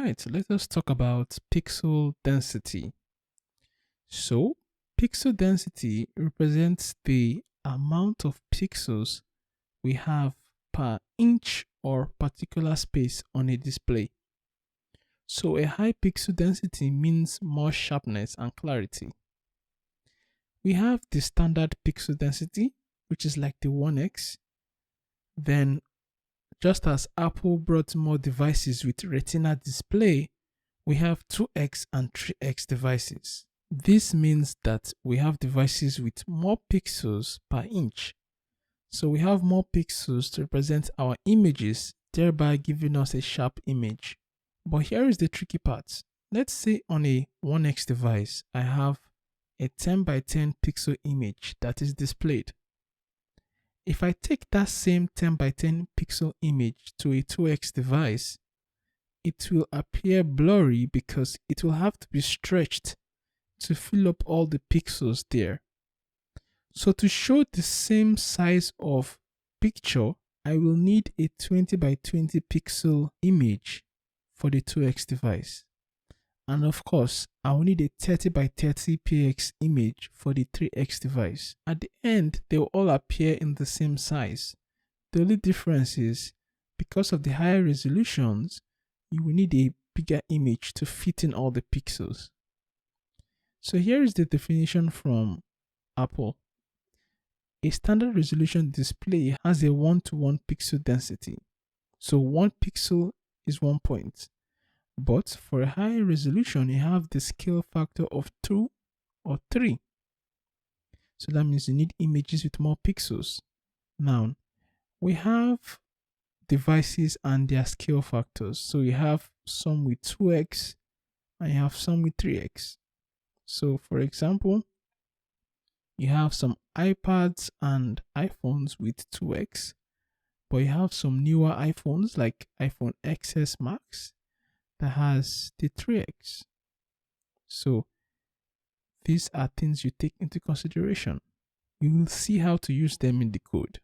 right, let us talk about pixel density. So, pixel density represents the amount of pixels we have per inch or particular space on a display. So, a high pixel density means more sharpness and clarity. We have the standard pixel density, which is like the 1x. Then, just as Apple brought more devices with Retina display, we have 2x and 3x devices. This means that we have devices with more pixels per inch. So we have more pixels to represent our images, thereby giving us a sharp image. But here is the tricky part. Let's say on a 1x device, I have a 10 by 10 pixel image that is displayed. If I take that same 10 by 10 pixel image to a 2x device, it will appear blurry because it will have to be stretched to fill up all the pixels there. So to show the same size of picture, I will need a 20 by 20 pixel image for the 2x device. And of course, I will need a 30 by 30 px image for the 3x device. At the end, they will all appear in the same size. The only difference is, because of the higher resolutions, you will need a bigger image to fit in all the pixels. So here is the definition from Apple. A standard resolution display has a 1:1 pixel density. So 1 pixel is 1 point. But for a high resolution, you have the scale factor of 2 or 3. So that means you need images with more pixels. Now, we have devices and their scale factors. So you have some with 2x and you have some with 3x. So for example, you have some iPads and iPhones with 2x, but you have some newer iPhones like iPhone XS Max that has the 3x. So these are things you take into consideration. You will see how to use them in the code.